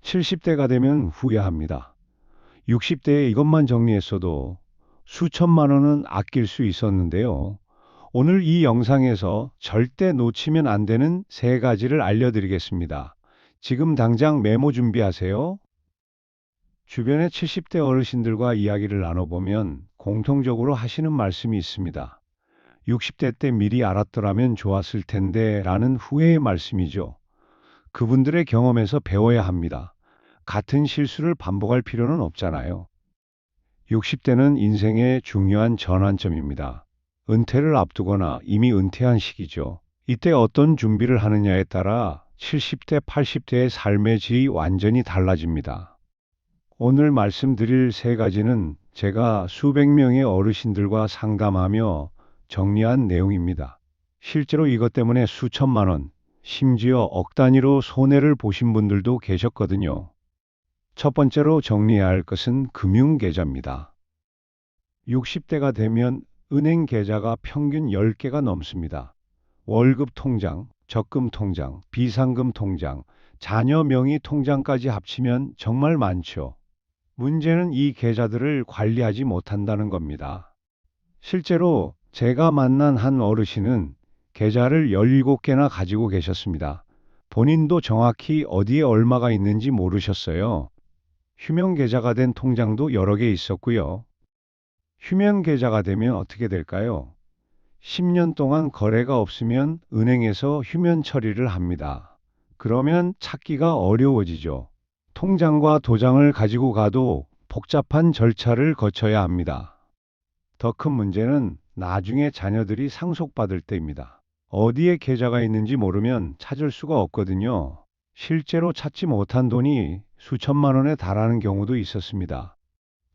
70대가 되면 후회합니다. 60대에 이것만 정리했어도 수천만 원은 아낄 수 있었는데요. 오늘 이 영상에서 절대 놓치면 안 되는 세 가지를 알려드리겠습니다. 지금 당장 메모 준비하세요. 주변의 70대 어르신들과 이야기를 나눠보면 공통적으로 하시는 말씀이 있습니다. 60대 때 미리 알았더라면 좋았을 텐데 라는 후회의 말씀이죠. 그분들의 경험에서 배워야 합니다. 같은 실수를 반복할 필요는 없잖아요. 60대는 인생의 중요한 전환점입니다. 은퇴를 앞두거나 이미 은퇴한 시기죠. 이때 어떤 준비를 하느냐에 따라 70대, 80대의 삶의 질이 완전히 달라집니다. 오늘 말씀드릴 세 가지는 제가 수백 명의 어르신들과 상담하며 정리한 내용입니다. 실제로 이것 때문에 수천만 원, 심지어 억 단위로 손해를 보신 분들도 계셨거든요. 첫 번째로 정리해야 할 것은 금융계좌입니다. 60대가 되면 은행 계좌가 평균 10개가 넘습니다. 월급 통장, 적금 통장, 비상금 통장, 자녀 명의 통장까지 합치면 정말 많죠. 문제는 이 계좌들을 관리하지 못한다는 겁니다. 실제로 제가 만난 한 어르신은 계좌를 17개나 가지고 계셨습니다. 본인도 정확히 어디에 얼마가 있는지 모르셨어요. 휴면 계좌가 된 통장도 여러 개 있었고요. 휴면 계좌가 되면 어떻게 될까요? 10년 동안 거래가 없으면 은행에서 휴면 처리를 합니다. 그러면 찾기가 어려워지죠. 통장과 도장을 가지고 가도 복잡한 절차를 거쳐야 합니다. 더 큰 문제는 나중에 자녀들이 상속받을 때입니다. 어디에 계좌가 있는지 모르면 찾을 수가 없거든요. 실제로 찾지 못한 돈이 수천만 원에 달하는 경우도 있었습니다.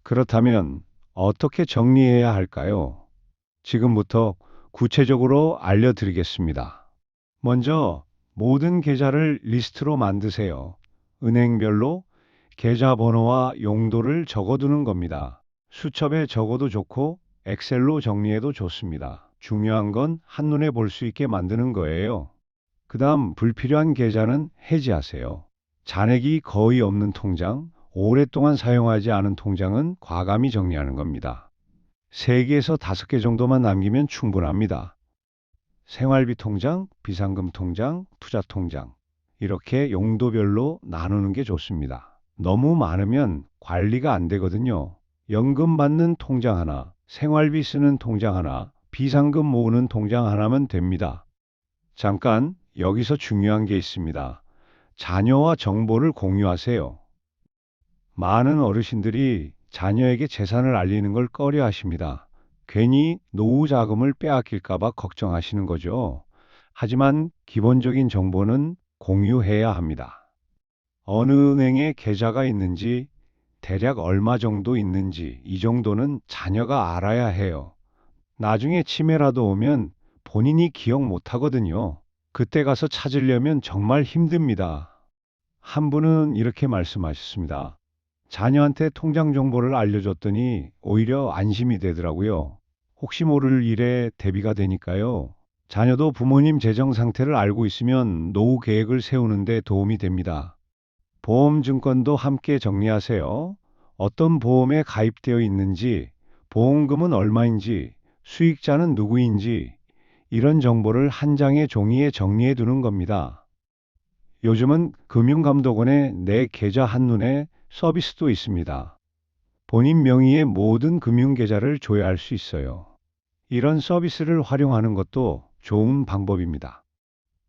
그렇다면 어떻게 정리해야 할까요? 지금부터 구체적으로 알려드리겠습니다. 먼저 모든 계좌를 리스트로 만드세요. 은행별로 계좌번호와 용도를 적어두는 겁니다. 수첩에 적어도 좋고 엑셀로 정리해도 좋습니다. 중요한 건 한눈에 볼 수 있게 만드는 거예요. 그 다음 불필요한 계좌는 해지하세요. 잔액이 거의 없는 통장, 오랫동안 사용하지 않은 통장은 과감히 정리하는 겁니다. 3개에서 5개 정도만 남기면 충분합니다. 생활비 통장, 비상금 통장, 투자 통장. 이렇게 용도별로 나누는 게 좋습니다. 너무 많으면 관리가 안 되거든요. 연금 받는 통장 하나, 생활비 쓰는 통장 하나, 비상금 모으는 통장 하나면 됩니다. 잠깐 여기서 중요한 게 있습니다. 자녀와 정보를 공유하세요. 많은 어르신들이 자녀에게 재산을 알리는 걸 꺼려 하십니다. 괜히 노후 자금을 빼앗길까 봐 걱정하시는 거죠. 하지만 기본적인 정보는 공유해야 합니다. 어느 은행에 계좌가 있는지, 대략 얼마 정도 있는지, 이 정도는 자녀가 알아야 해요. 나중에 치매라도 오면 본인이 기억 못 하거든요. 그때 가서 찾으려면 정말 힘듭니다. 한 분은 이렇게 말씀하셨습니다. 자녀한테 통장 정보를 알려줬더니 오히려 안심이 되더라고요. 혹시 모를 일에 대비가 되니까요. 자녀도 부모님 재정 상태를 알고 있으면 노후 계획을 세우는 데 도움이 됩니다. 보험 증권도 함께 정리하세요. 어떤 보험에 가입되어 있는지, 보험금은 얼마인지, 수익자는 누구인지, 이런 정보를 한 장의 종이에 정리해 두는 겁니다. 요즘은 금융감독원의 내 계좌 한눈에 서비스도 있습니다. 본인 명의의 모든 금융계좌를 조회할 수 있어요. 이런 서비스를 활용하는 것도 좋은 방법입니다.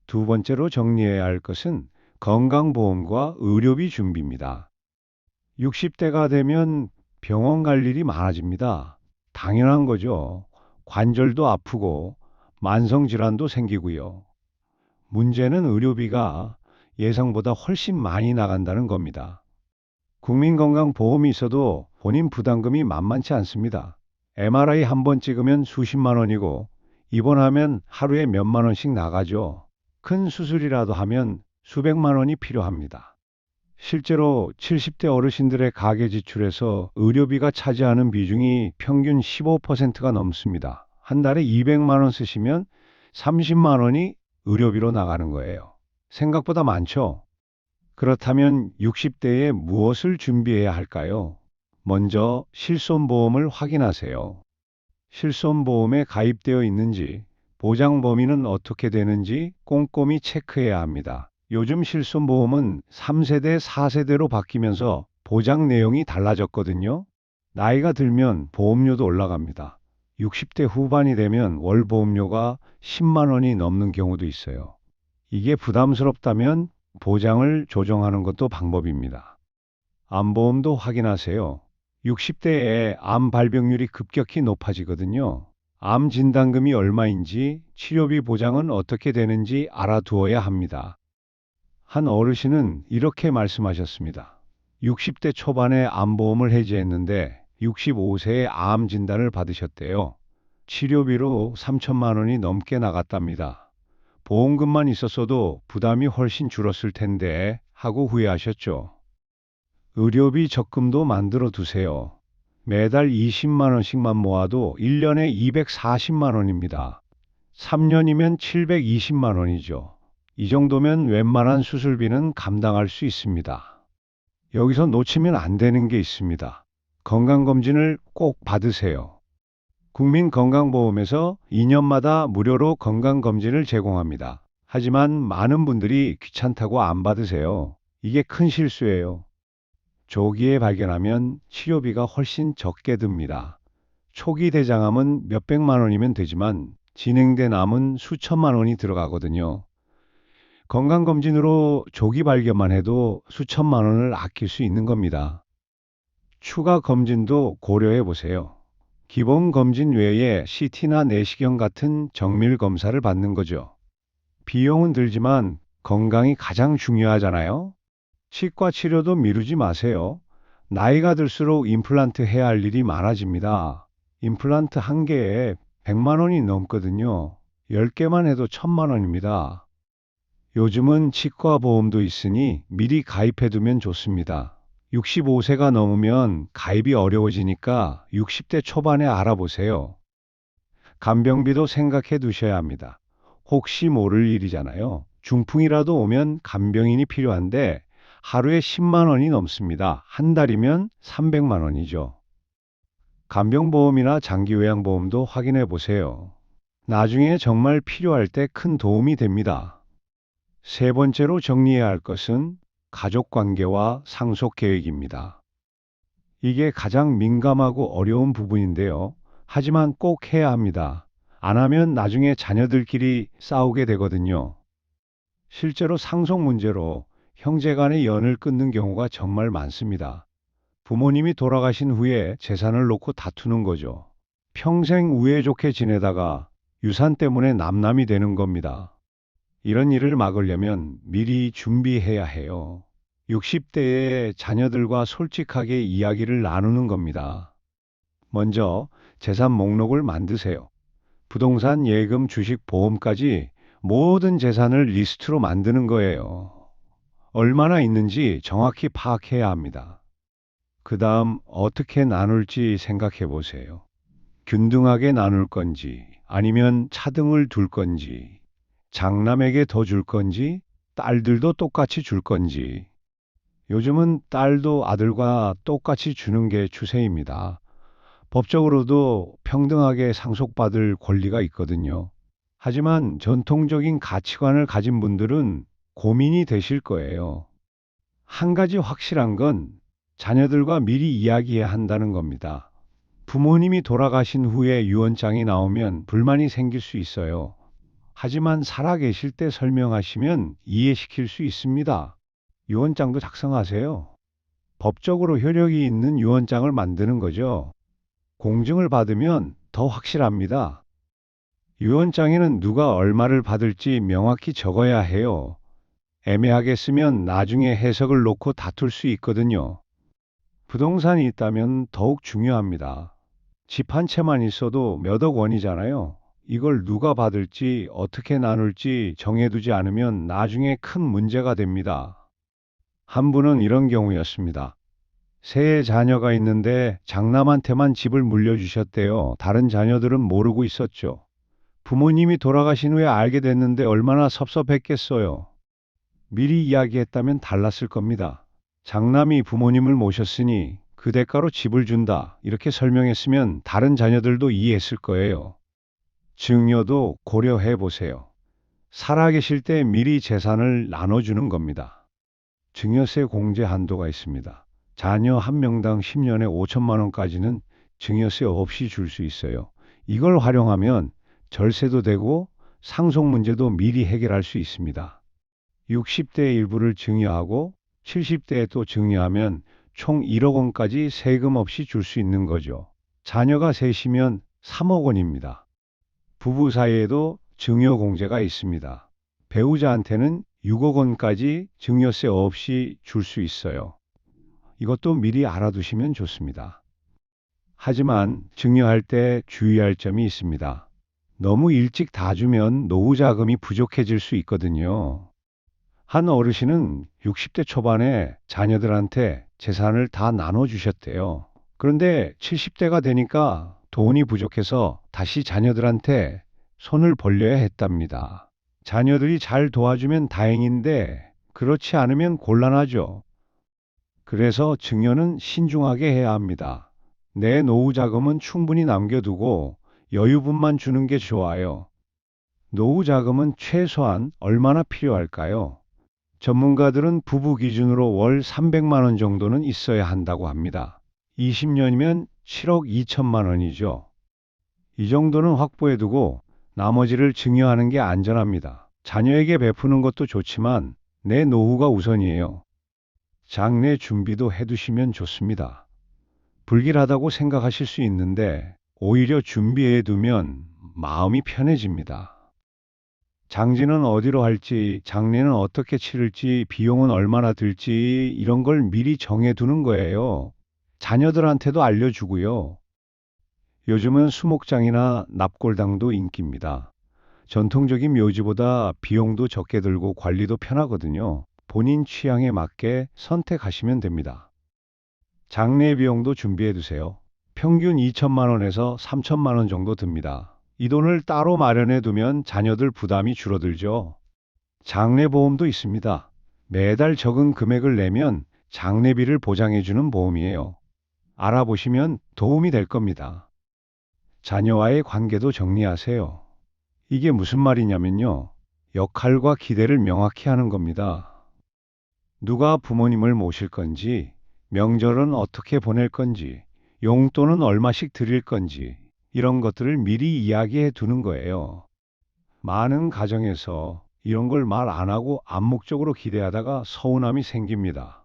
두 번째로 정리해야 할 것은 건강보험과 의료비 준비입니다. 60대가 되면 병원 갈 일이 많아집니다. 당연한 거죠. 관절도 아프고 만성질환도 생기고요. 문제는 의료비가 예상보다 훨씬 많이 나간다는 겁니다. 국민건강보험이 있어도 본인 부담금이 만만치 않습니다. MRI 한 번 찍으면 수십만 원이고 입원하면 하루에 몇만 원씩 나가죠. 큰 수술이라도 하면 수백만 원이 필요합니다. 실제로 70대 어르신들의 가계 지출에서 의료비가 차지하는 비중이 평균 15%가 넘습니다. 한 달에 200만 원 쓰시면 30만 원이 의료비로 나가는 거예요. 생각보다 많죠? 그렇다면 60대에 무엇을 준비해야 할까요? 먼저 실손보험을 확인하세요. 실손보험에 가입되어 있는지, 보장 범위는 어떻게 되는지 꼼꼼히 체크해야 합니다. 요즘 실손보험은 3세대, 4세대로 바뀌면서 보장 내용이 달라졌거든요. 나이가 들면 보험료도 올라갑니다. 60대 후반이 되면 월 보험료가 10만 원이 넘는 경우도 있어요. 이게 부담스럽다면 보장을 조정하는 것도 방법입니다. 암보험도 확인하세요. 60대에 암 발병률이 급격히 높아지거든요. 암 진단금이 얼마인지, 치료비 보장은 어떻게 되는지 알아두어야 합니다. 한 어르신은 이렇게 말씀하셨습니다. 60대 초반에 암보험을 해지했는데 65세에 암 진단을 받으셨대요. 치료비로 3천만 원이 넘게 나갔답니다. 보험금만 있었어도 부담이 훨씬 줄었을 텐데 하고 후회하셨죠. 의료비 적금도 만들어 두세요. 매달 20만 원씩만 모아도 1년에 240만 원입니다. 3년이면 720만 원이죠. 이 정도면 웬만한 수술비는 감당할 수 있습니다. 여기서 놓치면 안 되는 게 있습니다. 건강검진을 꼭 받으세요. 국민건강보험에서 2년마다 무료로 건강검진을 제공합니다. 하지만 많은 분들이 귀찮다고 안 받으세요. 이게 큰 실수예요. 조기에 발견하면 치료비가 훨씬 적게 듭니다. 초기 대장암은 몇백만 원이면 되지만 진행된 암은 수천만 원이 들어가거든요. 건강검진으로 조기 발견만 해도 수천만 원을 아낄 수 있는 겁니다. 추가 검진도 고려해 보세요. 기본 검진 외에 CT나 내시경 같은 정밀 검사를 받는 거죠. 비용은 들지만 건강이 가장 중요하잖아요. 치과 치료도 미루지 마세요. 나이가 들수록 임플란트 해야 할 일이 많아집니다. 임플란트 한 개에 100만 원이 넘거든요. 10개만 해도 1000만 원입니다. 요즘은 치과 보험도 있으니 미리 가입해 두면 좋습니다. 65세가 넘으면 가입이 어려워지니까 60대 초반에 알아보세요. 간병비도 생각해 두셔야 합니다. 혹시 모를 일이잖아요. 중풍이라도 오면 간병인이 필요한데 하루에 10만 원이 넘습니다. 한 달이면 300만 원이죠. 간병보험이나 장기요양보험도 확인해 보세요. 나중에 정말 필요할 때 큰 도움이 됩니다. 세 번째로 정리해야 할 것은 가족관계와 상속계획입니다. 이게 가장 민감하고 어려운 부분인데요. 하지만 꼭 해야 합니다. 안 하면 나중에 자녀들끼리 싸우게 되거든요. 실제로 상속 문제로 형제 간의 연을 끊는 경우가 정말 많습니다. 부모님이 돌아가신 후에 재산을 놓고 다투는 거죠. 평생 우애 좋게 지내다가 유산 때문에 남남이 되는 겁니다. 이런 일을 막으려면 미리 준비해야 해요. 60대에 자녀들과 솔직하게 이야기를 나누는 겁니다. 먼저 재산 목록을 만드세요. 부동산, 예금, 주식, 보험까지 모든 재산을 리스트로 만드는 거예요. 얼마나 있는지 정확히 파악해야 합니다. 그 다음 어떻게 나눌지 생각해 보세요. 균등하게 나눌 건지, 아니면 차등을 둘 건지, 장남에게 더 줄 건지, 딸들도 똑같이 줄 건지. 요즘은 딸도 아들과 똑같이 주는 게 추세입니다. 법적으로도 평등하게 상속받을 권리가 있거든요. 하지만 전통적인 가치관을 가진 분들은 고민이 되실 거예요. 한 가지 확실한 건 자녀들과 미리 이야기해야 한다는 겁니다. 부모님이 돌아가신 후에 유언장이 나오면 불만이 생길 수 있어요. 하지만 살아계실 때 설명하시면 이해시킬 수 있습니다. 유언장도 작성하세요. 법적으로 효력이 있는 유언장을 만드는 거죠. 공증을 받으면 더 확실합니다. 유언장에는 누가 얼마를 받을지 명확히 적어야 해요. 애매하게 쓰면 나중에 해석을 놓고 다툴 수 있거든요. 부동산이 있다면 더욱 중요합니다. 집 한 채만 있어도 몇억 원이잖아요. 이걸 누가 받을지 어떻게 나눌지 정해두지 않으면 나중에 큰 문제가 됩니다. 한 분은 이런 경우였습니다. 세 자녀가 있는데 장남한테만 집을 물려주셨대요. 다른 자녀들은 모르고 있었죠. 부모님이 돌아가신 후에 알게 됐는데 얼마나 섭섭했겠어요. 미리 이야기했다면 달랐을 겁니다. 장남이 부모님을 모셨으니 그 대가로 집을 준다. 이렇게 설명했으면 다른 자녀들도 이해했을 거예요. 증여도 고려해 보세요. 살아계실 때 미리 재산을 나눠주는 겁니다. 증여세 공제 한도가 있습니다. 자녀 한 명당 10년에 5천만 원까지는 증여세 없이 줄 수 있어요. 이걸 활용하면 절세도 되고 상속 문제도 미리 해결할 수 있습니다. 60대의 일부를 증여하고 70대에 또 증여하면 총 1억 원까지 세금 없이 줄 수 있는 거죠. 자녀가 셋이면 3억 원입니다. 부부 사이에도 증여 공제가 있습니다. 배우자한테는 6억 원까지 증여세 없이 줄 수 있어요. 이것도 미리 알아두시면 좋습니다. 하지만 증여할 때 주의할 점이 있습니다. 너무 일찍 다 주면 노후 자금이 부족해질 수 있거든요. 한 어르신은 60대 초반에 자녀들한테 재산을 다 나눠주셨대요. 그런데 70대가 되니까 돈이 부족해서 다시 자녀들한테 손을 벌려야 했답니다. 자녀들이 잘 도와주면 다행인데 그렇지 않으면 곤란하죠. 그래서 증여는 신중하게 해야 합니다. 내 노후 자금은 충분히 남겨두고 여유분만 주는 게 좋아요. 노후 자금은 최소한 얼마나 필요할까요? 전문가들은 부부 기준으로 월 300만 원 정도는 있어야 한다고 합니다. 20년이면 7억 2천만 원이죠. 이 정도는 확보해두고 나머지를 증여하는 게 안전합니다. 자녀에게 베푸는 것도 좋지만 내 노후가 우선이에요. 장래 준비도 해두시면 좋습니다. 불길하다고 생각하실 수 있는데 오히려 준비해두면 마음이 편해집니다. 장지는 어디로 할지, 장례는 어떻게 치를지, 비용은 얼마나 들지 이런 걸 미리 정해두는 거예요. 자녀들한테도 알려주고요. 요즘은 수목장이나 납골당도 인기입니다. 전통적인 묘지보다 비용도 적게 들고 관리도 편하거든요. 본인 취향에 맞게 선택하시면 됩니다. 장례 비용도 준비해 두세요. 평균 2천만 원에서 3천만 원 정도 듭니다. 이 돈을 따로 마련해 두면 자녀들 부담이 줄어들죠. 장례보험도 있습니다. 매달 적은 금액을 내면 장례비를 보장해 주는 보험이에요. 알아보시면 도움이 될 겁니다. 자녀와의 관계도 정리하세요. 이게 무슨 말이냐면요. 역할과 기대를 명확히 하는 겁니다. 누가 부모님을 모실 건지, 명절은 어떻게 보낼 건지, 용돈은 얼마씩 드릴 건지, 이런 것들을 미리 이야기해 두는 거예요. 많은 가정에서 이런 걸 말 안 하고 암묵적으로 기대하다가 서운함이 생깁니다.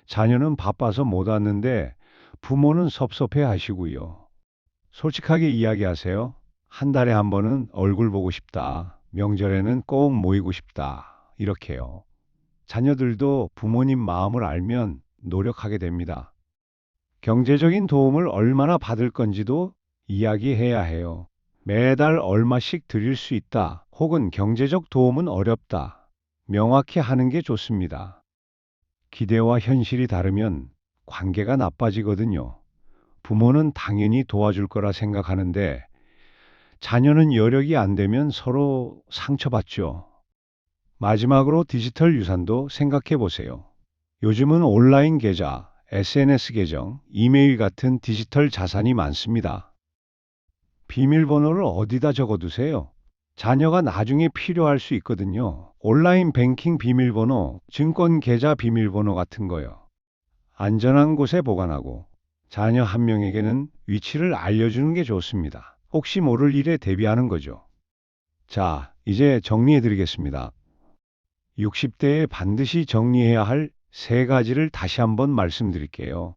자녀는 바빠서 못 왔는데 부모는 섭섭해 하시고요. 솔직하게 이야기하세요. 한 달에 한 번은 얼굴 보고 싶다. 명절에는 꼭 모이고 싶다. 이렇게요. 자녀들도 부모님 마음을 알면 노력하게 됩니다. 경제적인 도움을 얼마나 받을 건지도 이야기해야 해요. 매달 얼마씩 드릴 수 있다. 혹은 경제적 도움은 어렵다. 명확히 하는 게 좋습니다. 기대와 현실이 다르면 관계가 나빠지거든요. 부모는 당연히 도와줄 거라 생각하는데 자녀는 여력이 안 되면 서로 상처받죠. 마지막으로 디지털 유산도 생각해 보세요. 요즘은 온라인 계좌, SNS 계정, 이메일 같은 디지털 자산이 많습니다. 비밀번호를 어디다 적어두세요? 자녀가 나중에 필요할 수 있거든요. 온라인 뱅킹 비밀번호, 증권 계좌 비밀번호 같은 거요. 안전한 곳에 보관하고 자녀 한 명에게는 위치를 알려주는 게 좋습니다. 혹시 모를 일에 대비하는 거죠. 자, 이제 정리해 드리겠습니다. 60대에 반드시 정리해야 할 세 가지를 다시 한번 말씀드릴게요.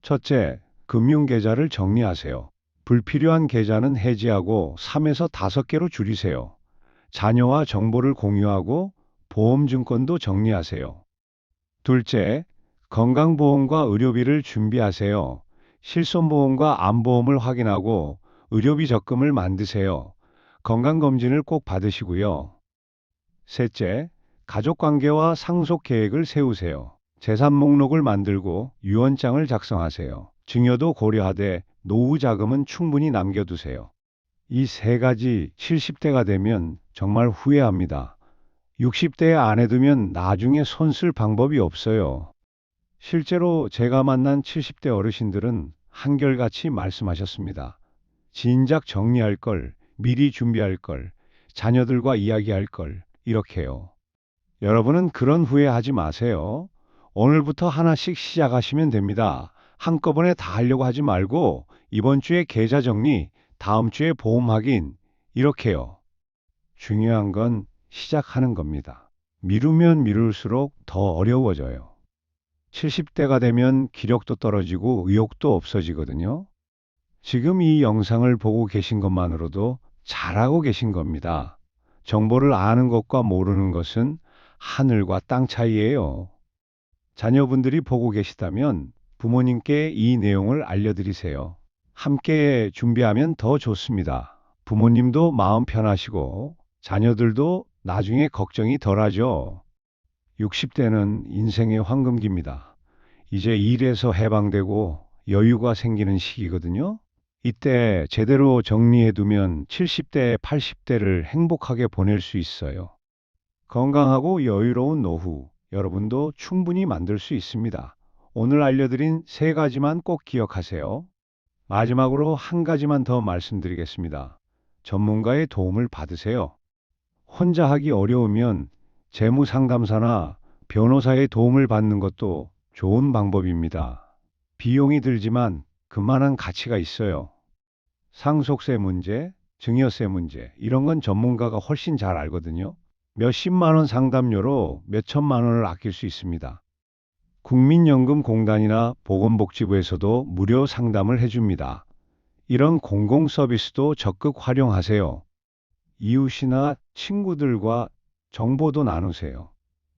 첫째, 금융계좌를 정리하세요. 불필요한 계좌는 해지하고 3에서 5개로 줄이세요. 자녀와 정보를 공유하고 보험증권도 정리하세요. 둘째, 건강보험과 의료비를 준비하세요. 실손보험과 암보험을 확인하고 의료비 적금을 만드세요. 건강검진을 꼭 받으시고요. 셋째, 가족관계와 상속계획을 세우세요. 재산 목록을 만들고 유언장을 작성하세요. 증여도 고려하되 노후 자금은 충분히 남겨두세요. 이 세 가지 70대가 되면 정말 후회합니다. 60대에 안 해두면 나중에 손 쓸 방법이 없어요. 실제로 제가 만난 70대 어르신들은 한결같이 말씀하셨습니다. 진작 정리할 걸, 미리 준비할 걸, 자녀들과 이야기할 걸, 이렇게요. 여러분은 그런 후회하지 마세요. 오늘부터 하나씩 시작하시면 됩니다. 한꺼번에 다 하려고 하지 말고 이번 주에 계좌 정리, 다음 주에 보험 확인, 이렇게요. 중요한 건 시작하는 겁니다. 미루면 미룰수록 더 어려워져요. 70대가 되면 기력도 떨어지고 의욕도 없어지거든요. 지금 이 영상을 보고 계신 것만으로도 잘하고 계신 겁니다. 정보를 아는 것과 모르는 것은 하늘과 땅 차이예요. 자녀분들이 보고 계시다면 부모님께 이 내용을 알려드리세요. 함께 준비하면 더 좋습니다. 부모님도 마음 편하시고 자녀들도 나중에 걱정이 덜하죠. 60대는 인생의 황금기입니다. 이제 일에서 해방되고 여유가 생기는 시기거든요. 이때 제대로 정리해두면 70대, 80대를 행복하게 보낼 수 있어요. 건강하고 여유로운 노후, 여러분도 충분히 만들 수 있습니다. 오늘 알려드린 세 가지만 꼭 기억하세요. 마지막으로 한 가지만 더 말씀드리겠습니다. 전문가의 도움을 받으세요. 혼자 하기 어려우면 재무상담사나 변호사의 도움을 받는 것도 좋은 방법입니다. 비용이 들지만 그만한 가치가 있어요. 상속세 문제, 증여세 문제, 이런 건 전문가가 훨씬 잘 알거든요. 몇십만 원 상담료로 몇천만 원을 아낄 수 있습니다. 국민연금공단이나 보건복지부에서도 무료 상담을 해줍니다. 이런 공공 서비스도 적극 활용하세요. 이웃이나 친구들과 정보도 나누세요.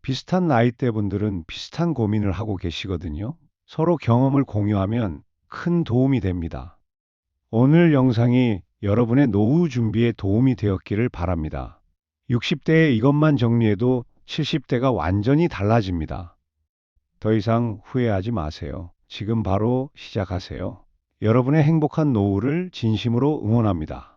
비슷한 나이대 분들은 비슷한 고민을 하고 계시거든요. 서로 경험을 공유하면 큰 도움이 됩니다. 오늘 영상이 여러분의 노후 준비에 도움이 되었기를 바랍니다. 60대에 이것만 정리해도 70대가 완전히 달라집니다. 더 이상 후회하지 마세요. 지금 바로 시작하세요. 여러분의 행복한 노후를 진심으로 응원합니다.